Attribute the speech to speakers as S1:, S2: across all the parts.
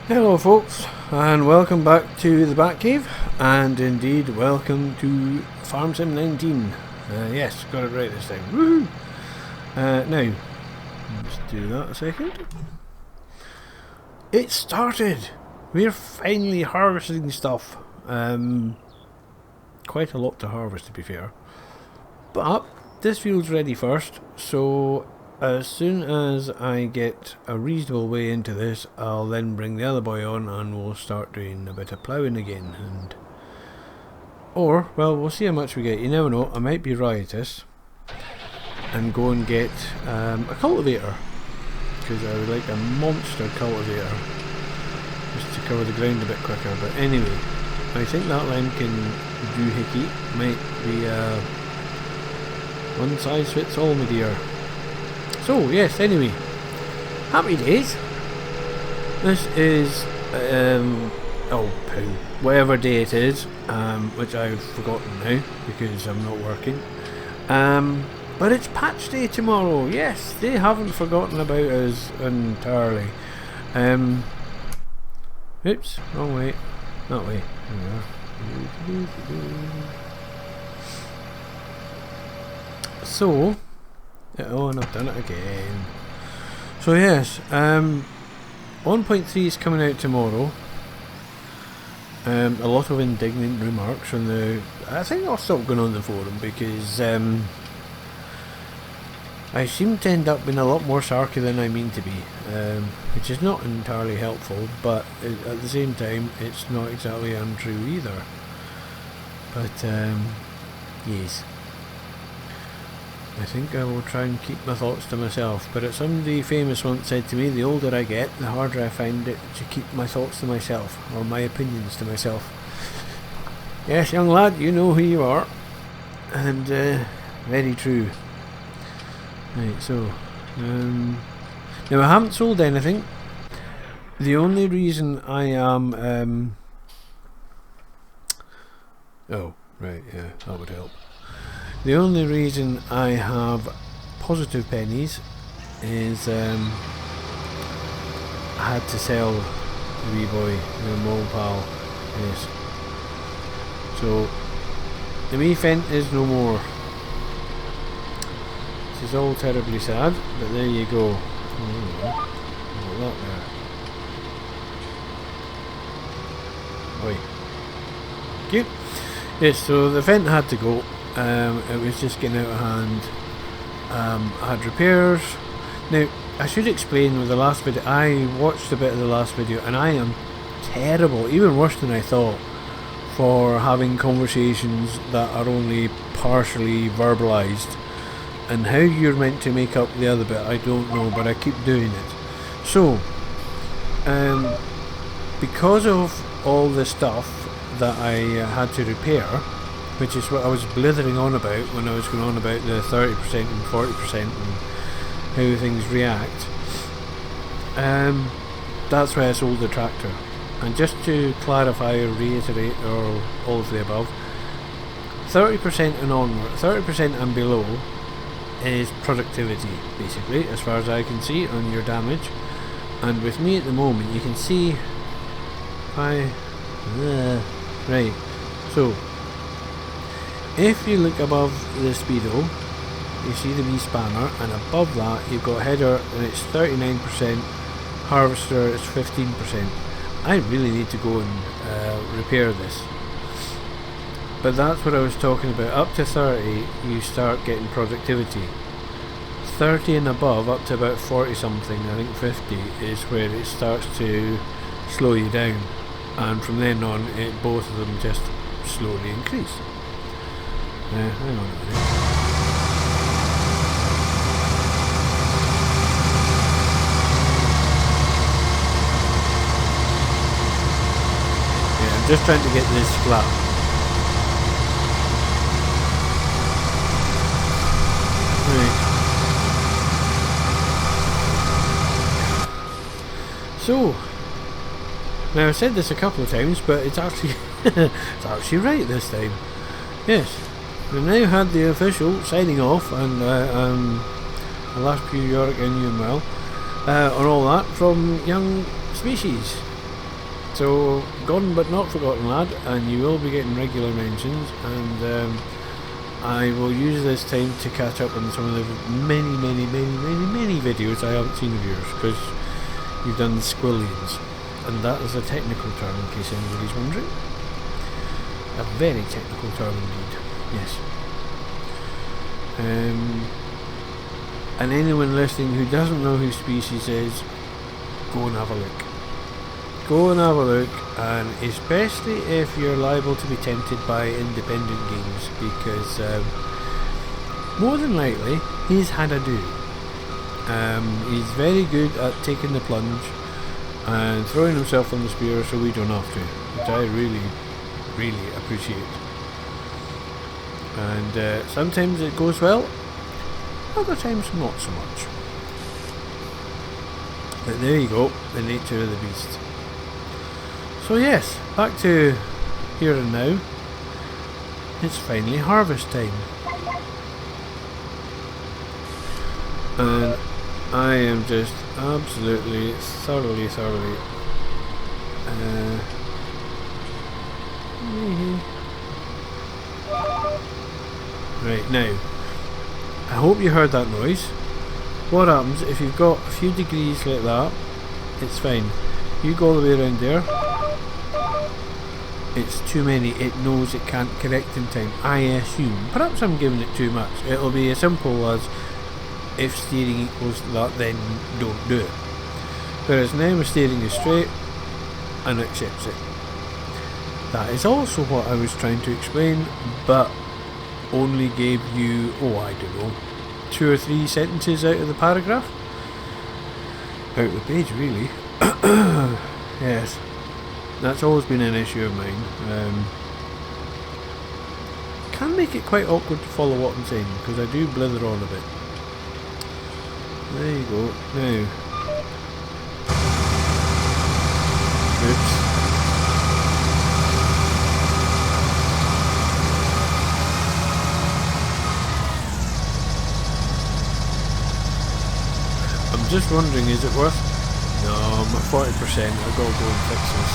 S1: Hello folks, and welcome back to the Batcave, and indeed welcome to Farm Sim 19. Yes, got it right this time. Woohoo! Now, let's do that a second. It started! We're finally harvesting stuff. Quite a lot to harvest, to be fair. But this field's ready first, so as soon as I get a reasonable way into this, I'll then bring the other boy on and we'll start doing a bit of ploughing again. Or, well, we'll see how much we get. You never know, I might be riotous and go and get a cultivator, because I would like a monster cultivator just to cover the ground a bit quicker. But anyway, I think that line can do hickey. Might be one size fits all, my dear. So yes, anyway, happy days. This is whatever day it is, which I've forgotten now because I'm not working. But it's patch day tomorrow. Yes, they haven't forgotten about us entirely. Oops, wrong way. That way. So, oh, and I've done it again. So yes, 1.3 is coming out tomorrow. A lot of indignant remarks from the... I think I'll stop going on the forum because I seem to end up being a lot more sarky than I mean to be, which is not entirely helpful, but at the same time it's not exactly untrue either. But yes, I think I will try and keep my thoughts to myself. But somebody famous once said to me, the older I get, the harder I find it to keep my thoughts to myself, or my opinions to myself. Yes, young lad, you know who you are. And very true. Right, so now I haven't sold anything. The only reason I am oh, right, yeah, that would help. The only reason I have positive pennies is I had to sell the wee boy, the mole pal. Yes. So the wee Fent is no more. This is all terribly sad, but there you go. Oh, that there. Oi. Cute. Yes, so the Fent had to go. It was just getting out of hand. I had repairs. Now, I should explain with the last video, I watched a bit of the last video and I am terrible, even worse than I thought, for having conversations that are only partially verbalised. And how you're meant to make up the other bit, I don't know, but I keep doing it. So, because of all the stuff that I had to repair, which is what I was blithering on about when I was going on about the 30% and 40% and how things react. That's why I sold the tractor. And just to clarify or reiterate, or all of the above, 30% and onward, 30% and below is productivity, basically, as far as I can see on your damage. And with me at the moment, you can see right, so if you look above the speedo, you see the wee spanner, and above that you've got header and it's 39%, harvester is 15%. I really need to go and repair this. But that's what I was talking about. Up to 30 you start getting productivity. 30 and above, up to about 40 something, I think 50, is where it starts to slow you down. And from then on, both of them just slowly increase. Hang on a minute. Yeah, I'm just trying to get this flat. Right. So, now I've said this a couple of times, but it's actually it's actually right this time. Yes. We've now had the official signing off, and the last few Yorick and you and well, on all that from Young Species. So, gone but not forgotten, lad, and you will be getting regular mentions, and I will use this time to catch up on some of the many videos I haven't seen of yours, because you've done squillions, and that is a technical term in case anybody's wondering. A very technical term indeed, yes. And anyone listening who doesn't know who Species is, go and have a look. Go and have a look, and especially if you're liable to be tempted by independent games, because more than likely he's had a do. He's very good at taking the plunge and throwing himself on the spear so we don't have to, which I really appreciate. And sometimes it goes well, other times not so much. But there you go, the nature of the beast. So yes, back to here and now. It's finally harvest time. And I am just absolutely, thoroughly right, now, I hope you heard that noise. What happens if you've got a few degrees like that? It's fine. You go all the way around there. It's too many. It knows it can't correct in time, I assume. Perhaps I'm giving it too much. It'll be as simple as if steering equals that, then don't do it. Whereas now my steering is straight and accepts it. That is also what I was trying to explain, but only gave you, I don't know, 2 or 3 sentences out of the paragraph. Out of the page, really. Yes. That's always been an issue of mine. Can make it quite awkward to follow what I'm saying, because I do blither on a bit. There you go. Now. Oops. I'm just wondering, is it worth... No, I'm at 40%. I've got to go and fix this.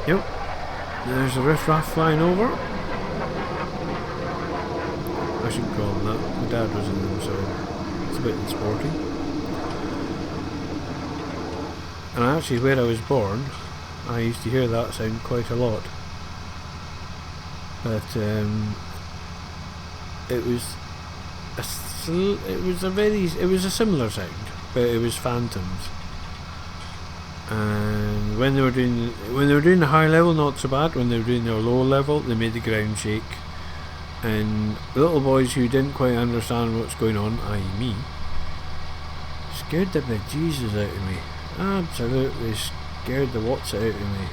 S1: Yep. There's a riffraff flying over. I shouldn't call them that. My dad was in them, so it's a bit unsporting. And actually, where I was born, I used to hear that sound quite a lot. But it was a similar sound, but it was phantoms. And when they were doing the high level, not so bad. When they were doing their low level, they made the ground shake. And little boys who didn't quite understand what's going on, i.e. me, scared the bejesus out of me. Absolutely scared the what's out of me.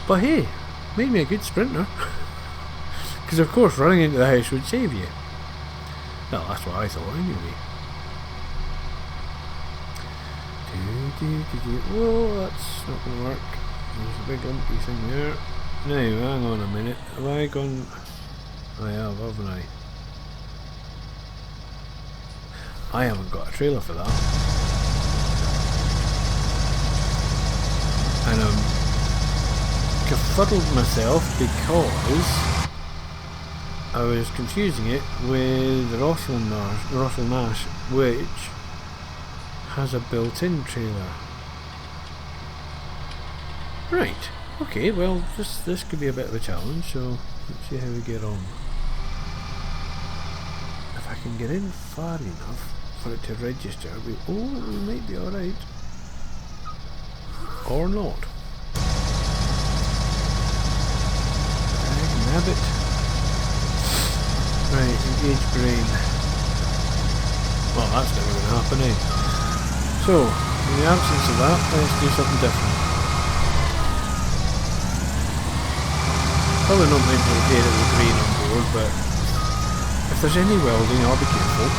S1: But hey, made me a good sprinter. Because of course running into the house would save you. Well, that's what I thought anyway. Whoa, that's not going to work. There's a big lumpy thing there. Now, hang on a minute. Have I gone... I have, haven't I? I haven't got a trailer for that. And I'm befuddled myself because I was confusing it with Rothel Nash, which has a built-in trailer. Right, okay, well this could be a bit of a challenge, so let's see how we get on. If I can get in far enough for it to register, we might be alright. Or not. Nab it. Right, engage brain. Well, that's never going to happen, eh? So, in the absence of that, let's do something different. Probably not meant to repair it with grain on board, but if there's any welding, I'll be careful.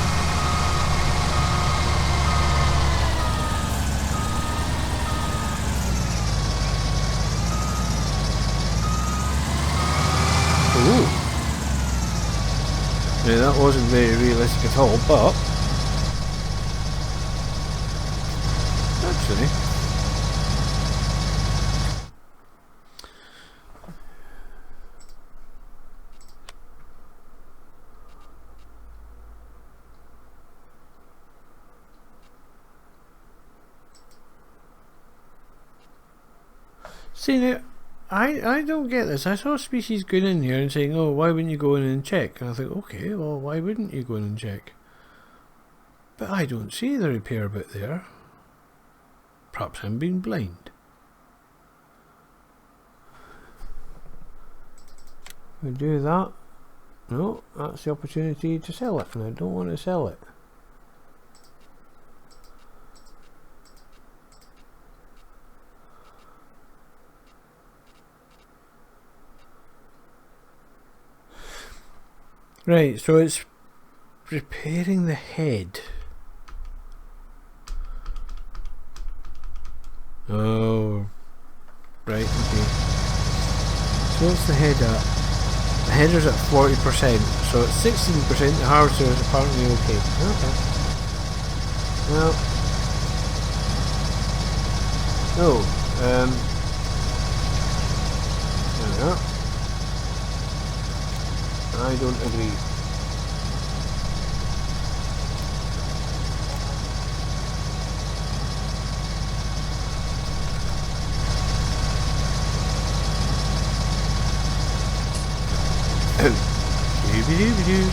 S1: Ooh. Now that wasn't very realistic at all, but actually. See now, I don't get this. I saw Species going in here and saying, oh, why wouldn't you go in and check? And I think, okay, well, why wouldn't you go in and check? But I don't see the repair bit there. Perhaps I'm being blind. We do that. No, that's the opportunity to sell it, and I don't want to sell it. Right, so it's repairing the head. Oh, right, okay. So what's the head at? The header's at 40%, so at 16% the harvester is apparently okay. Okay. Well. Oh, there we are. I don't agree. Dooby-dooby-doo.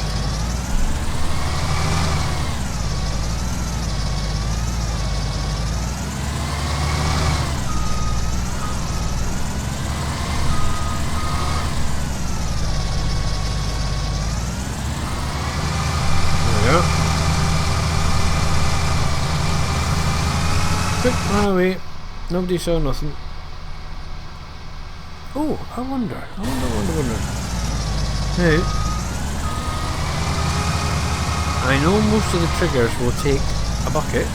S1: Quick, run away. Nobody saw nothing. Oh, I wonder. Now, I know most of the triggers will take a bucket.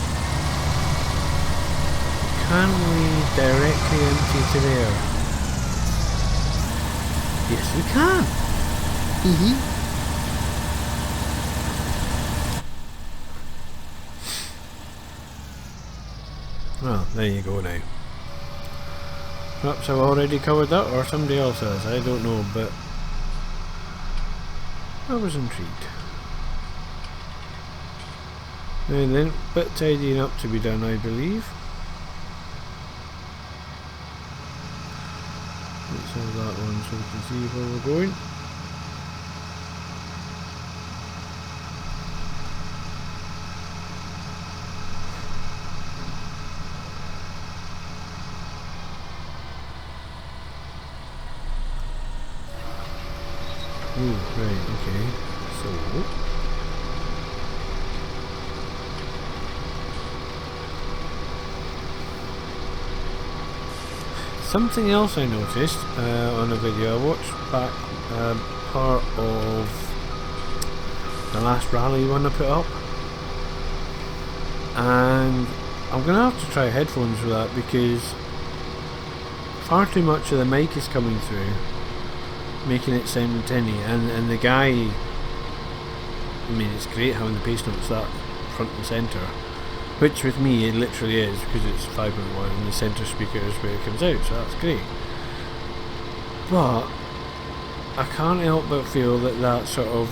S1: Can we directly empty to there? Yes, we can. Well, there you go now. Perhaps I've already covered that, or somebody else has. I don't know, but I was intrigued. And then, bit tidying up to be done, I believe. Let's have that one so we can see where we're going. Ooh, right, okay. So something else I noticed on a video I watched back, part of the last rally one I put up, and I'm going to have to try headphones for that because far too much of the mic is coming through, making it sound tinny, and the guy, I mean, it's great having the bass notes that front and centre, which with me it literally is because it's 5.1 and the centre speaker is where it comes out, so that's great. But I can't help but feel that sort of,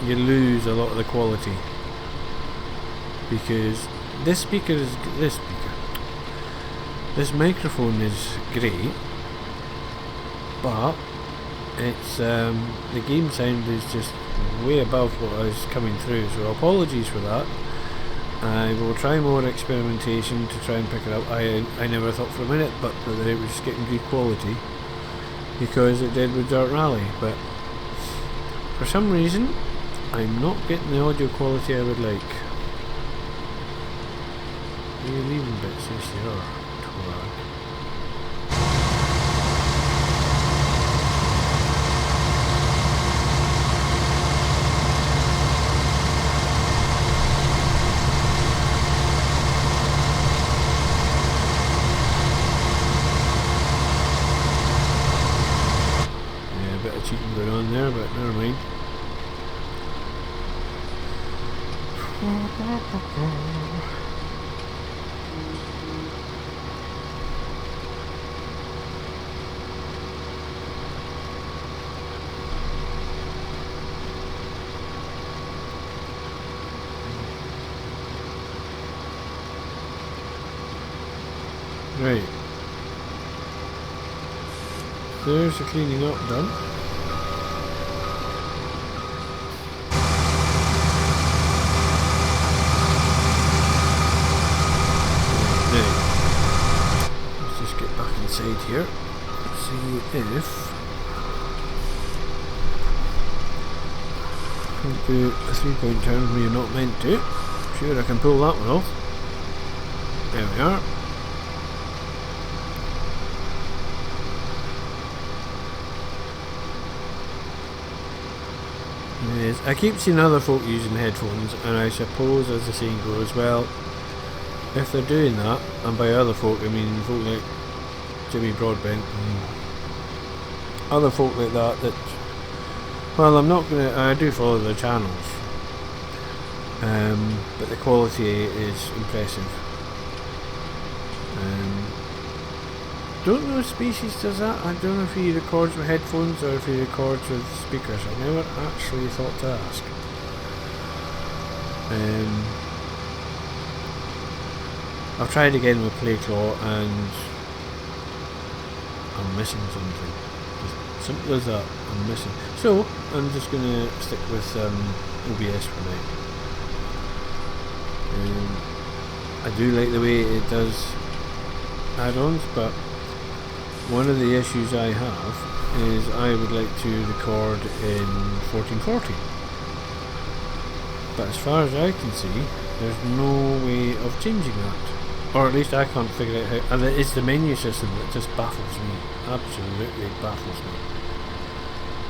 S1: you lose a lot of the quality, because this microphone is great, but it's the game sound is just way above what I was coming through, so apologies for that. I will try more experimentation to try and pick it up. I never thought for a minute but that it was getting good quality, because it did with Dirt Rally, but for some reason I'm not getting the audio quality I would like. Are you leaving bits? Yes they are. Twag. Cheating going on there, but never mind. Right. There's the cleaning up done. Now, let's just get back inside here. Let's see if I can do a 3-point turn where you're not meant to. Sure, I can pull that one off. There we are. Yes, I keep seeing other folk using headphones, and I suppose, as the saying goes, well, if they're doing that, and by other folk I mean folk like Jimmy Broadbent and other folk like that, well, I'm not gonna, I do follow their channels, but the quality is impressive. Don't know if Species does that. I don't know if he records with headphones or if he records with speakers. I never actually thought to ask. I've tried again with Playclaw and I'm missing something. As simple as that, I'm missing. So I'm just going to stick with OBS for now. I do like the way it does add-ons, but one of the issues I have is I would like to record in 1440, but as far as I can see there's no way of changing that, or at least I can't figure out how, and it's the menu system that just baffles me, absolutely baffles me.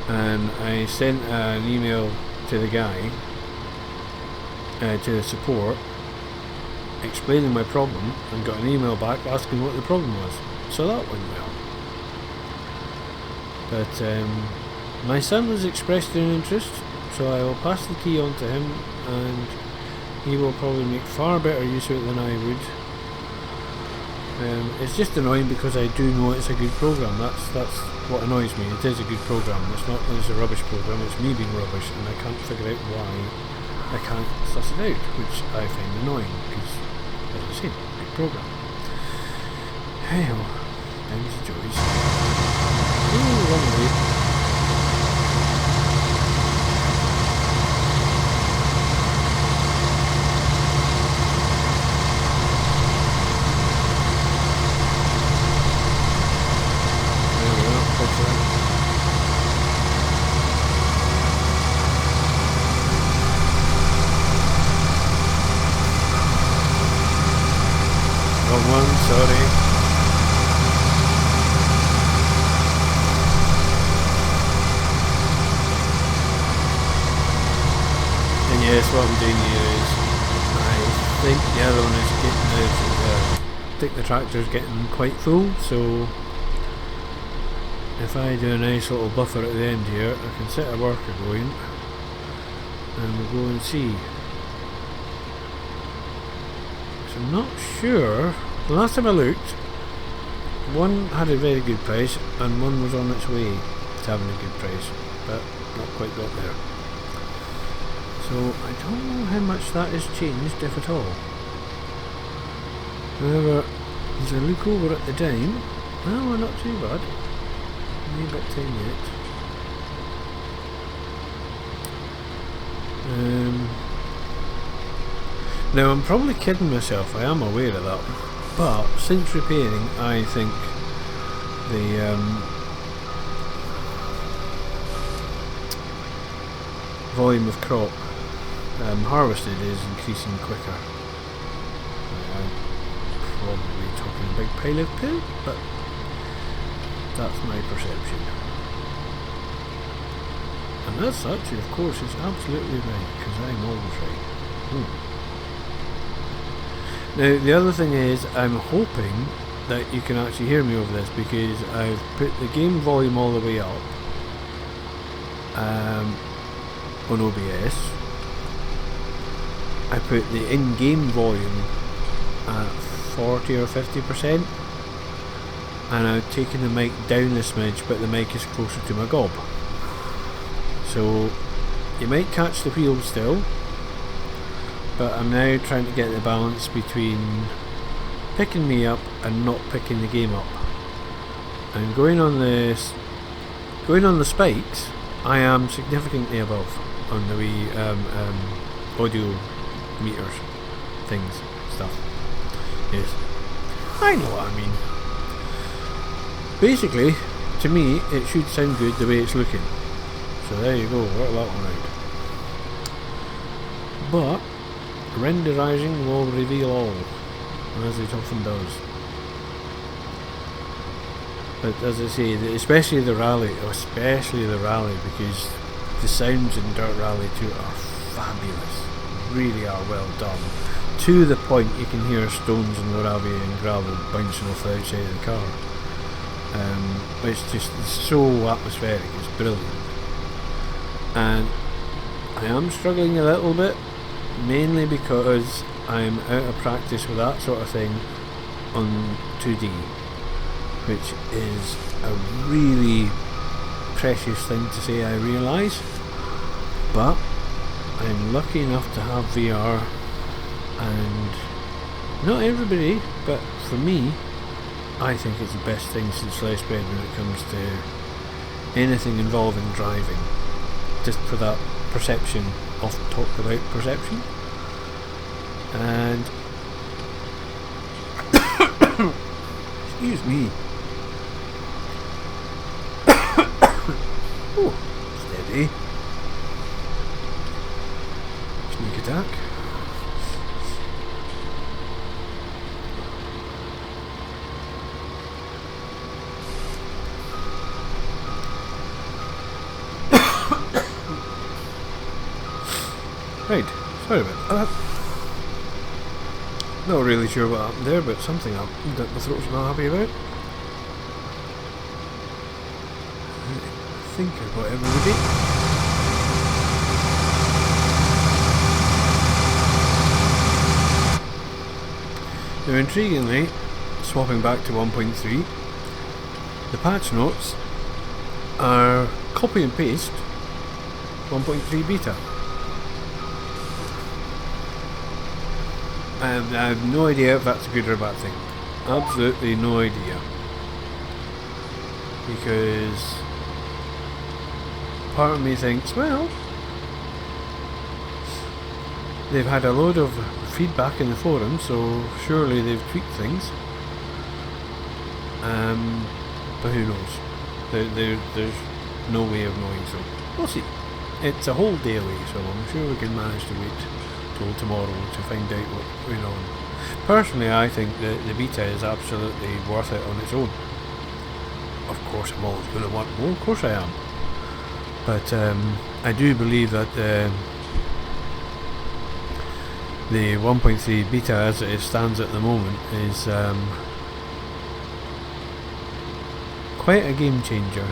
S1: And I sent an email to the guy, to the support, explaining my problem, and got an email back asking what the problem was, so that went well. But my son has expressed an interest, so I will pass the key on to him, and he will probably make far better use of it than I would. It's just annoying because I do know it's a good program. That's what annoys me. It is a good program. It's not that it's a rubbish program. It's me being rubbish, and I can't figure out why I can't suss it out, which I find annoying because, as I say, good program. Hey ho, times the joys. Ooh, lovely. There we go, that's right. Wrong one, sorry. Yes, what I'm doing here is, I think the other one is getting I think the tractor's getting quite full, so if I do a nice little buffer at the end here, I can set a worker going and we'll go and see. So I'm not sure, the last time I looked, one had a very good price and one was on its way to having a good price, but not quite got there. So I don't know how much that has changed, if at all. However, as I look over at the dime, well, we're not too bad. Maybe about 10 yet. Now I'm probably kidding myself, I am aware of that, but since repairing I think the volume of crop harvested is increasing quicker. I'm probably talking a big pile of poo, but that's my perception. And as such, of course, is absolutely right, because I'm always right. Now, the other thing is, I'm hoping that you can actually hear me over this, because I've put the game volume all the way up on OBS. I put the in-game volume at 40 or 50%, and I've taken the mic down a smidge, but the mic is closer to my gob. So you might catch the wheel still, but I'm now trying to get the balance between picking me up and not picking the game up. And going on the spikes, I am significantly above on the wee audio meters, things, stuff. Yes, I know what I mean. Basically, to me, it should sound good the way it's looking. So there you go, work that one out. But renderizing will reveal all, as it often does. But as I say, especially the rally, because the sounds in Dirt Rally 2 are fabulous, really are well done. To the point you can hear stones and gravel bouncing off the outside of the car. It's so atmospheric, it's brilliant. And I am struggling a little bit, mainly because I'm out of practice with that sort of thing on 2D, which is a really precious thing to say, I realise, but I'm lucky enough to have VR, and not everybody, but for me, I think it's the best thing since sliced bread when it comes to anything involving driving, just for that perception, often talked about perception. And excuse me. Oh, steady. Sneak attack. Right, sorry about that. Not really sure what happened there, but something happened that my throat's not happy about. I think I got everybody. Now, intriguingly, swapping back to 1.3, the patch notes are copy and paste 1.3 beta. I have no idea if that's a good or a bad thing. Absolutely no idea. Because part of me thinks, well, they've had a load of feedback in the forum, so surely they've tweaked things. But who knows? There's no way of knowing, so we'll see. It's a whole day away, so I'm sure we can manage to wait till tomorrow to find out what's going on. Personally, I think that the beta is absolutely worth it on its own. Of course, I'm always going to want more, of course I am. But I do believe that the 1.3 beta as it stands at the moment is quite a game changer.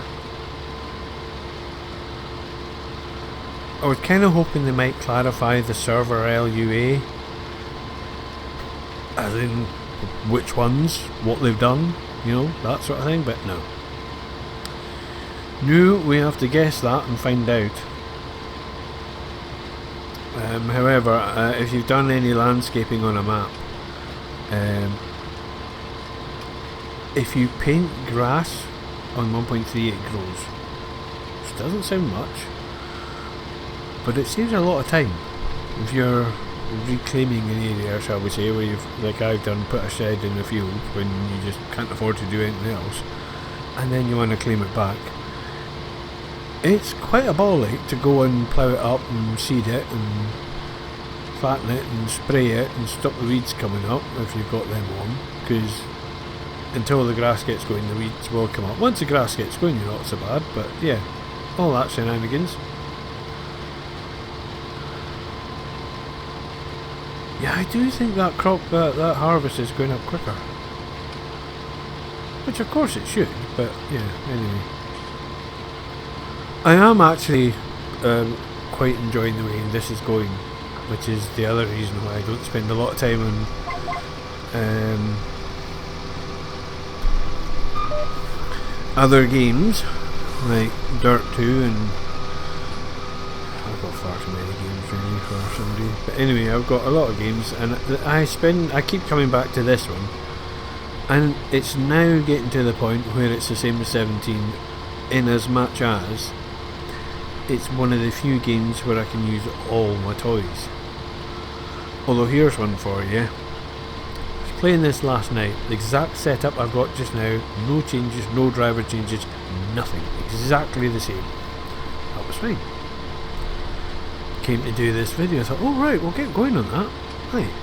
S1: I was kind of hoping they might clarify the server LUA, as in which ones, what they've done, you know, that sort of thing, but no. No, we have to guess that and find out. However, if you've done any landscaping on a map, if you paint grass on 1.3 it grows, which doesn't sound much, but it saves a lot of time. If you're reclaiming an area, shall we say, where you've, like I've done, put a shed in the field when you just can't afford to do anything else, and then you want to claim it back, it's quite a ball ache to go and plough it up and seed it and flatten it and spray it and stop the weeds coming up if you've got them on, because until the grass gets going the weeds will come up. Once the grass gets going you're not so bad, but yeah, all that shenanigans. Yeah, I do think that crop, that harvest is going up quicker. Which of course it should, but yeah, anyway. I am actually quite enjoying the way this is going, which is the other reason why I don't spend a lot of time on other games, like Dirt 2 and I've got far too many games really for somebody. But anyway, I've got a lot of games, and I keep coming back to this one And it's now getting to the point where it's the same as 17, in as much as it's one of the few games where I can use all my toys. Although here's one for you. I was playing this last night, the exact setup I've got just now, no changes, no driver changes, nothing, exactly the same. That was fine. Came to do this video, I thought, oh right, we'll get going on that. Right.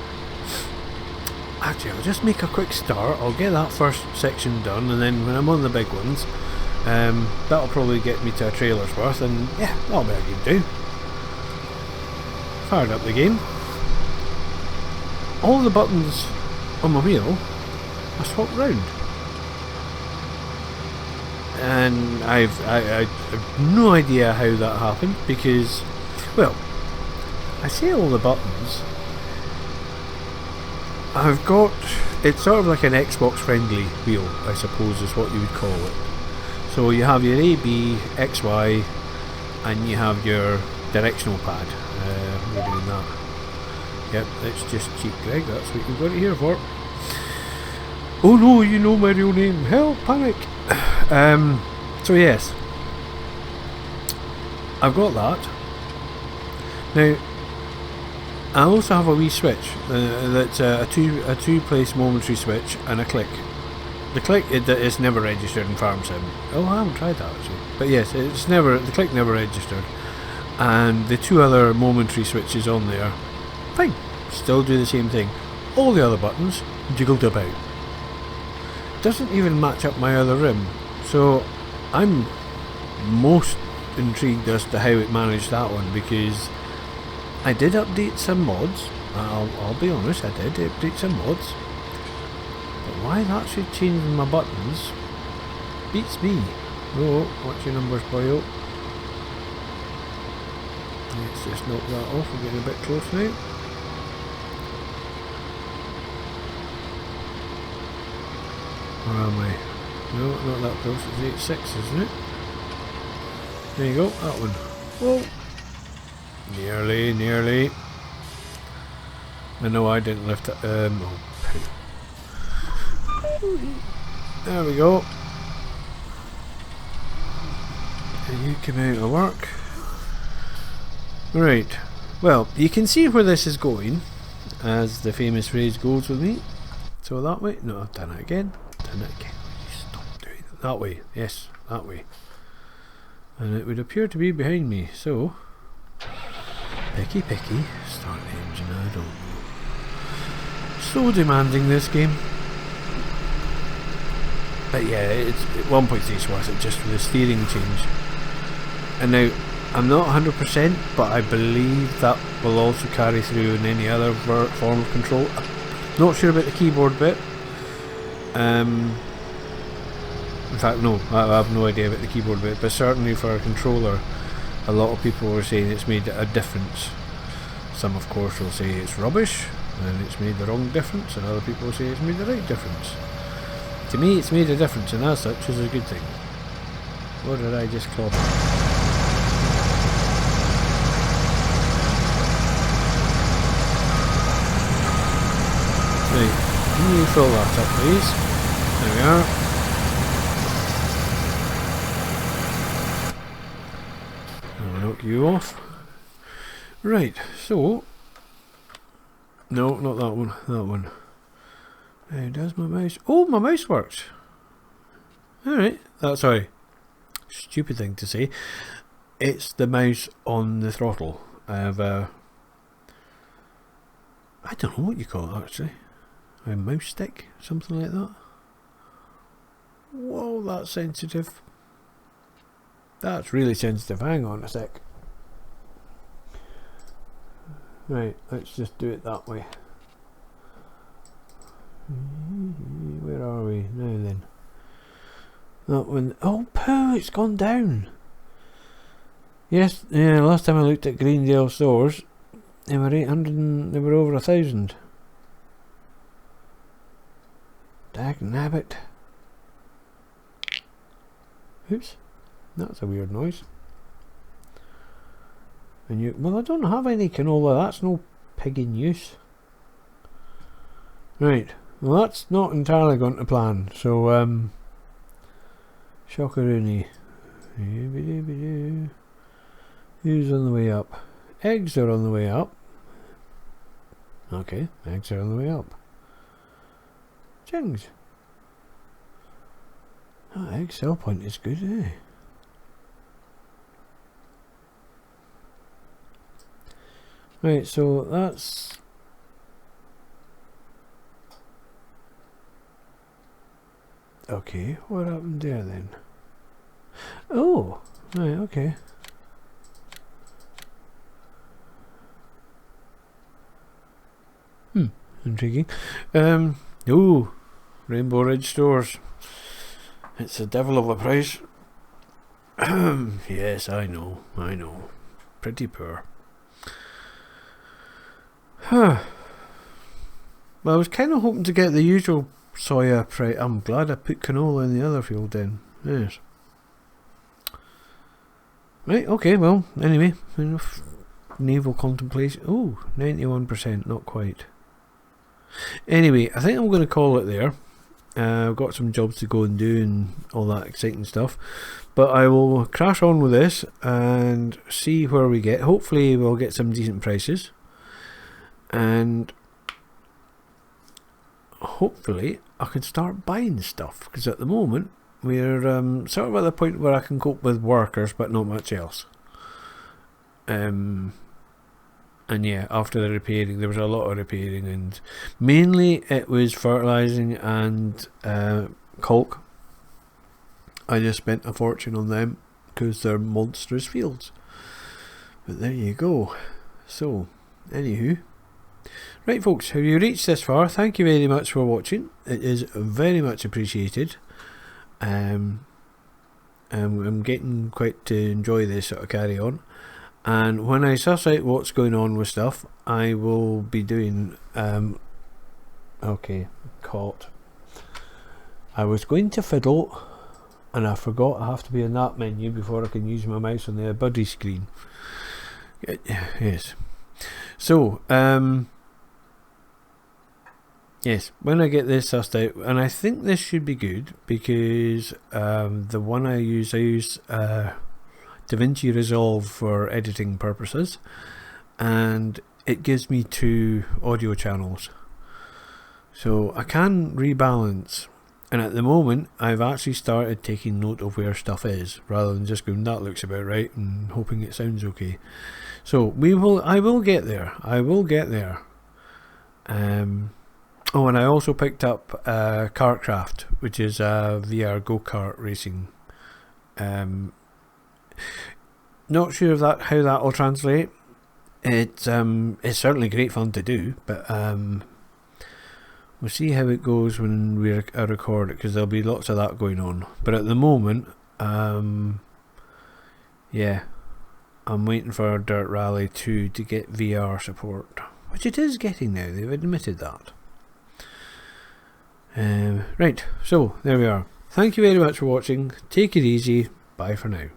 S1: Actually, I'll just make a quick start, I'll get that first section done, and then when I'm on the big ones, that'll probably get me to a trailer's worth, and yeah, that'll be a good do. Fired up the game. All the buttons on my wheel are swapped round. And I have no idea how that happened, because, well, I say all the buttons, I've got, it's sort of like an Xbox friendly wheel, I suppose is what you would call it. So you have your A, B, X, Y, and you have your directional pad. We're doing that. Yep, it's just cheap Greg, that's what you've got it here for. Oh no, you know my real name, help, panic! So yes, I've got that. Now, I also have a wee switch that's a two-place momentary switch and a click. The click is never registered in Farm Sim. Oh, I haven't tried that actually. But yes, it's never, the click never registered. And the two other momentary switches on there, fine, still do the same thing. All the other buttons jiggled about. Doesn't even match up my other rim. So I'm most intrigued as to how it managed that one, because I did update some mods. I'll be honest, I did update some mods. But why that should change my buttons beats me. Oh, what's your numbers, boyo? Let's just knock that off, we're getting a bit close now. Where am I? No, not that close, it's 8.6, isn't it? There you go, that one. Whoa! Nearly, nearly. I know I didn't lift it. Oh, there we go. And you come out of work. Right. Well, you can see where this is going, as the famous phrase goes with me. So that way. No, I've done it again. Done it again. Stop doing it. That way. Yes, that way. And it would appear to be behind me. So, picky, start the engine. I don't know. So demanding, this game. But yeah, it's 1.6 worth it just for the steering change. And now, I'm not 100%, but I believe that will also carry through in any other form of control. I'm not sure about the keyboard bit. In fact, no, I have no idea about the keyboard bit, but certainly for a controller, a lot of people were saying it's made a difference. Some, of course, will say it's rubbish and it's made the wrong difference, and other people will say it's made the right difference. To me, it's made a difference, and as such is a good thing. What did I just clop? Right, can you fill that up, please? There we are. I'll knock you off. Right, so... No, not that one, that one. How does my mouse... Oh, my mouse works! Alright, sorry. Stupid thing to say. It's the mouse on the throttle. I have a... I don't know what you call it actually. A mouse stick? Something like that? Whoa, that's sensitive. That's really sensitive. Hang on a sec. Right, let's just do it that way. Where are we now then? That one. Oh, poo! It's gone down. Yes, yeah. Last time I looked at Greendale stores, they were 800. And they were over 1,000. Dag nabbit. Oops, that's a weird noise. And you, well, I don't have any canola. That's no pig in use. Right, Well, that's not entirely going to plan. So, Shockaroony. Who's on the way up? Eggs are on the way up. Okay, eggs are on the way up. Jings. Oh, egg sell point is good, eh? Right, so that's... Okay, what happened there then? Oh, right, okay. Intriguing. Ooh, Rainbow Ridge Stores. It's a devil of a price. Yes, I know. Pretty poor. Huh. Well, I was kind of hoping to get the usual soya price. I'm glad I put canola in the other field then. Yes. Right, okay, well, anyway, enough naval contemplation. Oh, 91%, not quite. Anyway, I think I'm going to call it there. I've got some jobs to go and do and all that exciting stuff. But I will crash on with this and see where we get. Hopefully we'll get some decent prices. And hopefully I can start buying stuff. Because at the moment we're sort of at the point where I can cope with workers but not much else. And yeah, after the repairing, there was a lot of repairing, and mainly it was fertilising and caulk. I just spent a fortune on them because they're monstrous fields. But there you go. So, anywho. Right folks, have you reached this far? Thank you very much for watching. It is very much appreciated. I'm getting quite to enjoy this sort of carry on. And when I suss out what's going on with stuff, I will be doing okay, caught. I was going to fiddle and I forgot I have to be in that menu before I can use my mouse on the buddy screen. Yes. So, yes, when I get this sussed out, and I think this should be good because the one I use DaVinci Resolve for editing purposes, and it gives me 2 audio channels, so I can rebalance. And at the moment I've actually started taking note of where stuff is rather than just going, that looks about right, and hoping it sounds okay. So I will get there. Oh, and I also picked up Kartcraft, which is a VR go-kart racing. Not sure of how that will translate. It's certainly great fun to do, but we'll see how it goes when I record it, because there'll be lots of that going on. But at the moment, yeah, I'm waiting for Dirt Rally 2 to get VR support, which it is getting now. They've admitted that. Right, so there we are. Thank you very much for watching. Take it easy. Bye for now.